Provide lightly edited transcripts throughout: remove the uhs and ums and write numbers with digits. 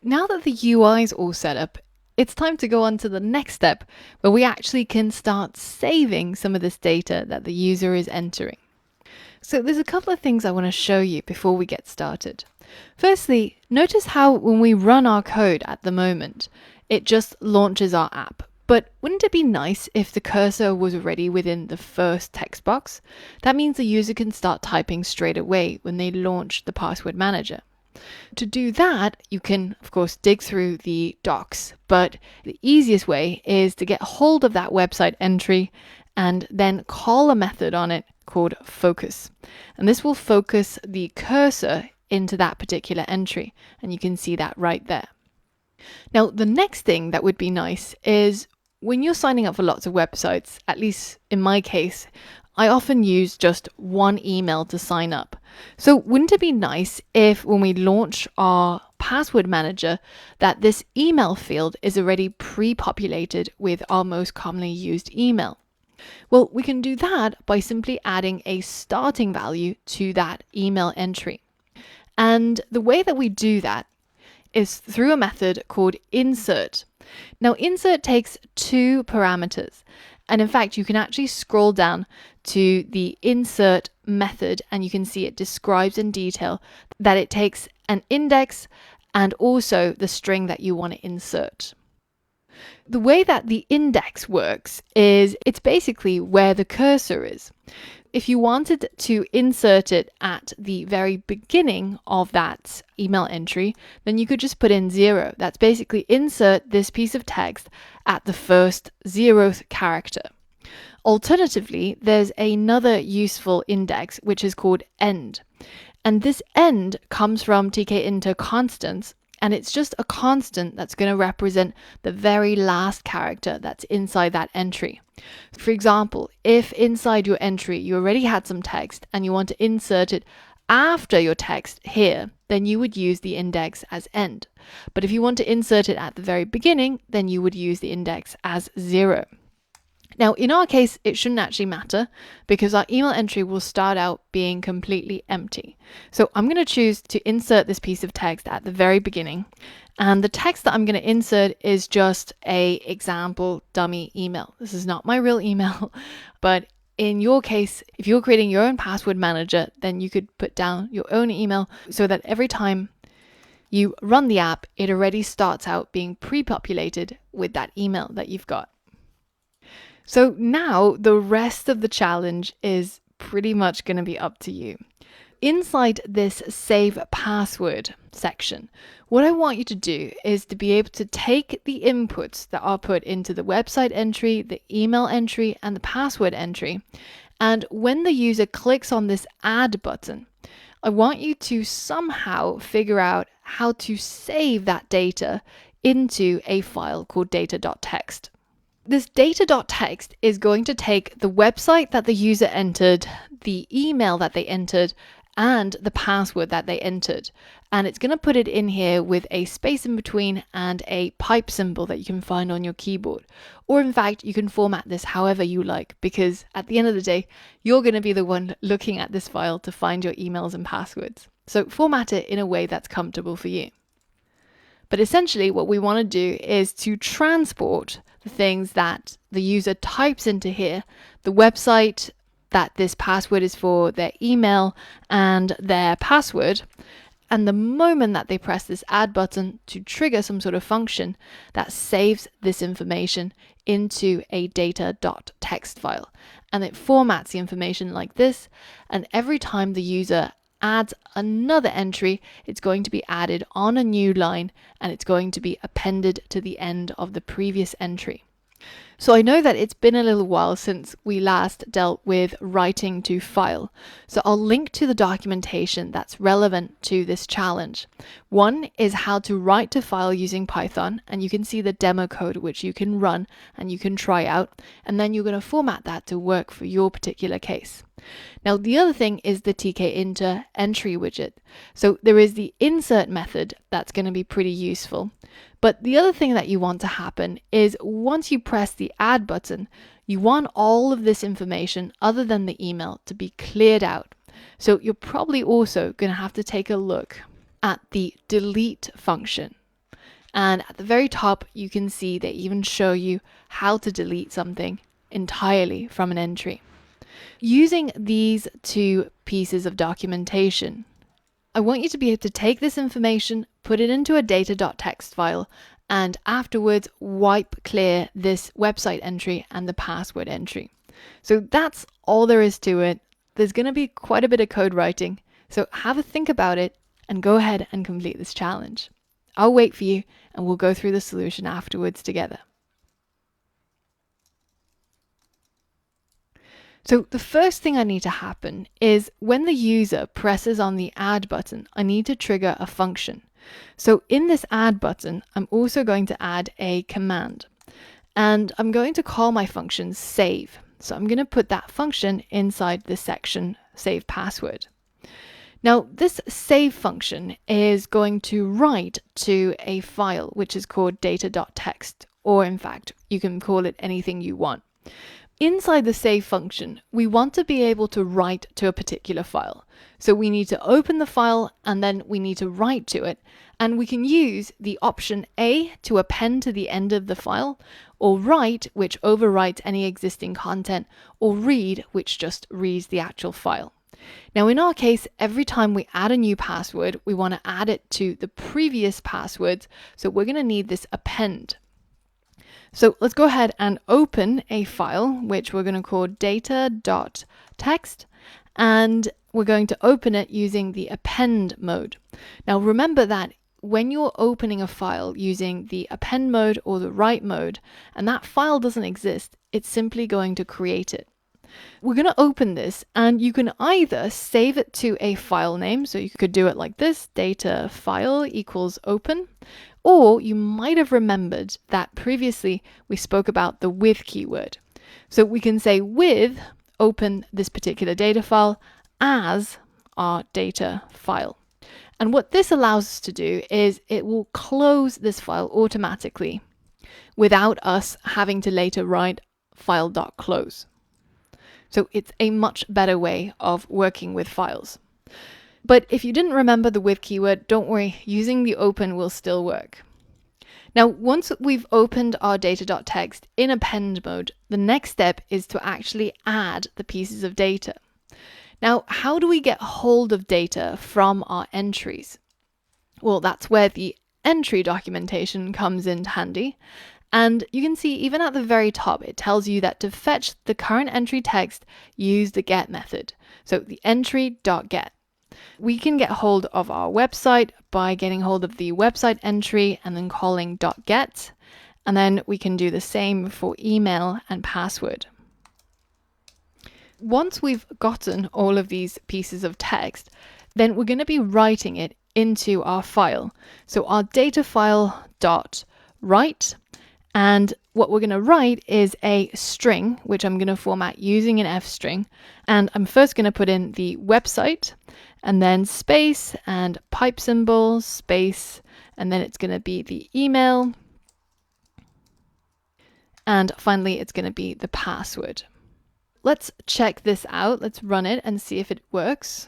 Now that the UI is all set up, it's time to go on to the next step where we actually can start saving some of this data that the user is entering. So there's a couple of things I want to show you before we get started. Firstly, notice how when we run our code at the moment, it just launches our app. But wouldn't it be nice if the cursor was already within the first text box? That means the user can start typing straight away when they launch the password manager. To do that, you can, of course, dig through the docs, but the easiest way is to get hold of that website entry and then call a method on it called focus. And this will focus the cursor into that particular entry, and you can see that right there. Now, the next thing that would be nice is when you're signing up for lots of websites, at least in my case, I often use just one email to sign up. So wouldn't it be nice if when we launch our password manager that this email field is already pre-populated with our most commonly used email? Well, we can do that by simply adding a starting value to that email entry. And the way that we do that is through a method called insert. Now, insert takes two parameters. And in fact, you can actually scroll down to the insert method and you can see it describes in detail that it takes an index and also the string that you want to insert. The way that the index works is it's basically where the cursor is. If you wanted to insert it at the very beginning of that email entry, then you could just put in 0. That's basically insert this piece of text at the first 0th character. Alternatively, there's another useful index which is called end. And this end comes from Tkinter constants, and it's just a constant that's going to represent the very last character that's inside that entry. For example, if inside your entry you already had some text and you want to insert it after your text here, then you would use the index as end. But if you want to insert it at the very beginning, then you would use the index as 0. Now, in our case, it shouldn't actually matter because our email entry will start out being completely empty. So I'm going to choose to insert this piece of text at the very beginning. And the text that I'm going to insert is just a example dummy email. This is not my real email, but in your case, if you're creating your own password manager, then you could put down your own email so that every time you run the app, it already starts out being pre-populated with that email that you've got. So now the rest of the challenge is pretty much going to be up to you. Inside this save password section, what I want you to do is to be able to take the inputs that are put into the website entry, the email entry, and the password entry. And when the user clicks on this add button, I want you to somehow figure out how to save that data into a file called data.txt. This data.txt is going to take the website that the user entered, the email that they entered, and the password that they entered. And it's going to put it in here with a space in between and a pipe symbol that you can find on your keyboard. Or in fact, you can format this however you like, because at the end of the day, you're going to be the one looking at this file to find your emails and passwords. So format it in a way that's comfortable for you. But essentially what we want to do is to transport the things that the user types into here, the website that this password is for, their email and their password. And the moment that they press this add button to trigger some sort of function that saves this information into a data.txt file. And it formats the information like this. And every time the user adds another entry, it's going to be added on a new line and it's going to be appended to the end of the previous entry. So I know that it's been a little while since we last dealt with writing to file. So I'll link to the documentation that's relevant to this challenge. One is how to write to file using Python, and you can see the demo code which you can run and you can try out, and then you're going to format that to work for your particular case. Now the other thing is the Tkinter entry widget. So there is the insert method that's going to be pretty useful. But the other thing that you want to happen is once you press the add button, you want all of this information other than the email to be cleared out. So you're probably also going to have to take a look at the delete function. And at the very top, you can see they even show you how to delete something entirely from an entry. Using these two pieces of documentation, I want you to be able to take this information, put it into a data.txt file, and afterwards wipe clear this website entry and the password entry. So that's all there is to it. There's going to be quite a bit of code writing, so have a think about it and go ahead and complete this challenge. I'll wait for you and we'll go through the solution afterwards together. So the first thing I need to happen is when the user presses on the add button, I need to trigger a function. So in this add button, I'm also going to add a command, and I'm going to call my function save. So I'm going to put that function inside the section save password. Now this save function is going to write to a file which is called data.txt, or in fact, you can call it anything you want. Inside the save function, we want to be able to write to a particular file. So we need to open the file and then we need to write to it. And we can use the option A to append to the end of the file, or write, which overwrites any existing content, or read, which just reads the actual file. Now in our case, every time we add a new password, we want to add it to the previous passwords. So we're going to need this append. So let's go ahead and open a file, which we're going to call data.txt, and we're going to open it using the append mode. Now remember that when you're opening a file using the append mode or the write mode, and that file doesn't exist, it's simply going to create it. We're going to open this, and you can either save it to a file name, so you could do it like this, data file equals open, or you might have remembered that previously we spoke about the with keyword. So we can say with open this particular data file as our data file. And what this allows us to do is it will close this file automatically without us having to later write file.close. So it's a much better way of working with files. But if you didn't remember the with keyword, don't worry, using the open will still work. Now, once we've opened our data.txt in append mode, the next step is to actually add the pieces of data. Now, how do we get hold of data from our entries? Well, that's where the entry documentation comes in handy. And you can see even at the very top, it tells you that to fetch the current entry text, use the get method. So the entry.get. We can get hold of our website by getting hold of the website entry and then calling .get. And then we can do the same for email and password. Once we've gotten all of these pieces of text, then we're going to be writing it into our file. So our data file .write. And what we're going to write is a string, which I'm going to format using an F string. And I'm first going to put in the website, and then space and pipe symbol, space, and then it's going to be the email. And finally, it's going to be the password. Let's check this out. Let's run it and see if it works.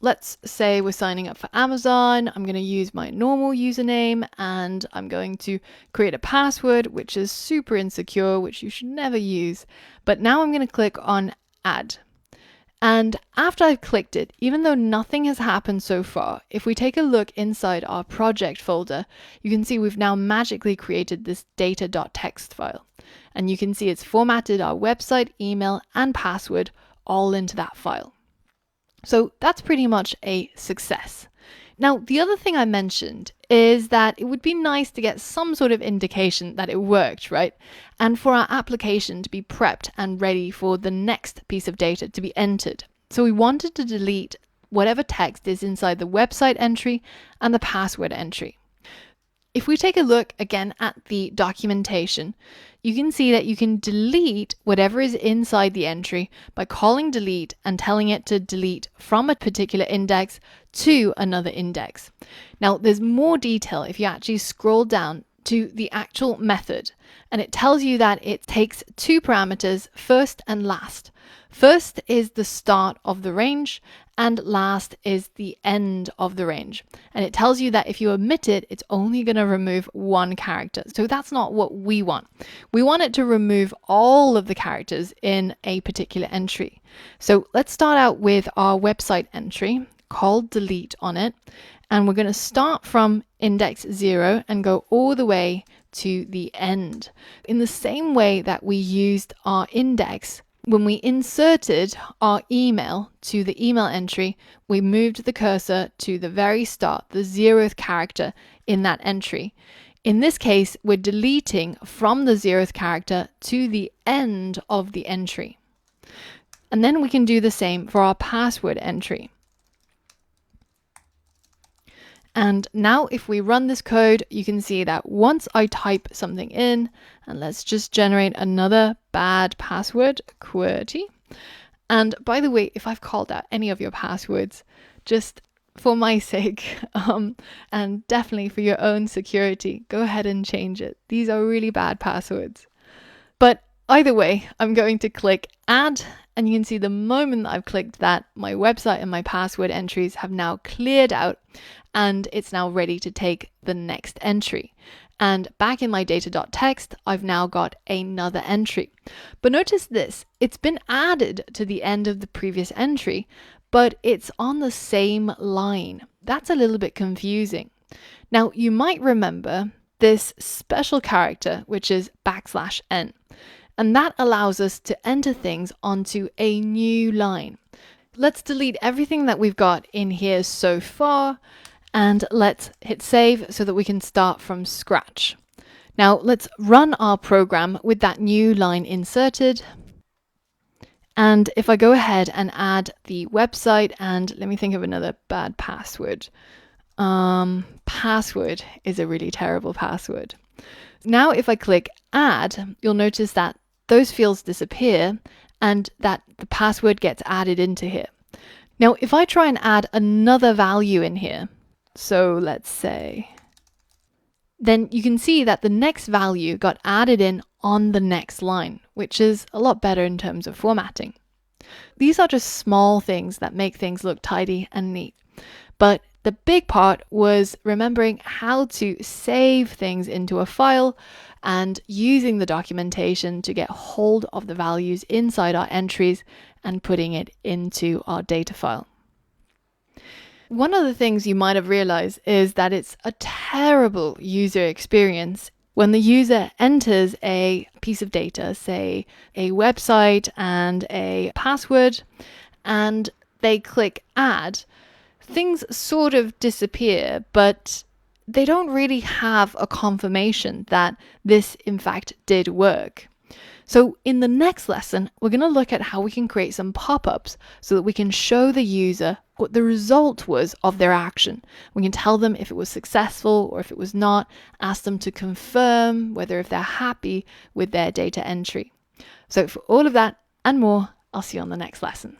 Let's say we're signing up for Amazon. I'm going to use my normal username and I'm going to create a password, which is super insecure, which you should never use. But now I'm going to click on add. And after I've clicked it, even though nothing has happened so far, if we take a look inside our project folder, you can see we've now magically created this data.txt file. And you can see it's formatted our website, email, and password all into that file. So that's pretty much a success. Now, the other thing I mentioned is that it would be nice to get some sort of indication that it worked, right? And for our application to be prepped and ready for the next piece of data to be entered. So we wanted to delete whatever text is inside the website entry and the password entry. If we take a look again at the documentation, you can see that you can delete whatever is inside the entry by calling delete and telling it to delete from a particular index to another index. Now, there's more detail if you actually scroll down to the actual method, and it tells you that it takes two parameters, first and last. First is the start of the range, And last is the end of the range. And it tells you that if you omit it, it's only going to remove one character. So that's not what we want. We want it to remove all of the characters in a particular entry. So let's start out with our website entry called delete on it. And we're going to start from index 0 and go all the way to the end. In the same way that we used our index when we inserted our email to the email entry, we moved the cursor to the very start, the 0th character in that entry. In this case, we're deleting from the 0th character to the end of the entry. And then we can do the same for our password entry. And now if we run this code, you can see that once I type something in, and let's just generate another bad password, QWERTY. And by the way, if I've called out any of your passwords, just for my sake, and definitely for your own security, go ahead and change it. These are really bad passwords. But either way, I'm going to click add, and you can see the moment that I've clicked that, my website and my password entries have now cleared out, and it's now ready to take the next entry. And back in my data.txt, I've now got another entry. But notice this, it's been added to the end of the previous entry, but it's on the same line. That's a little bit confusing. Now, you might remember this special character, which is \n. And that allows us to enter things onto a new line. Let's delete everything that we've got in here so far, and let's hit save so that we can start from scratch. Now let's run our program with that new line inserted. And if I go ahead and add the website, and let me think of another bad password. Password is a really terrible password. Now if I click add, you'll notice that those fields disappear and that the password gets added into here. Now if I try and add another value in here, so let's say, then you can see that the next value got added in on the next line, which is a lot better in terms of formatting. These are just small things that make things look tidy and neat. But the big part was remembering how to save things into a file and using the documentation to get hold of the values inside our entries and putting it into our data file. One of the things you might have realized is that it's a terrible user experience when the user enters a piece of data, say a website and a password, and they click add. Things sort of disappear, but they don't really have a confirmation that this in fact did work. So in the next lesson, we're going to look at how we can create some pop-ups so that we can show the user what the result was of their action. We can tell them if it was successful or if it was not, ask them to confirm whether if they're happy with their data entry. So for all of that and more, I'll see you on the next lesson.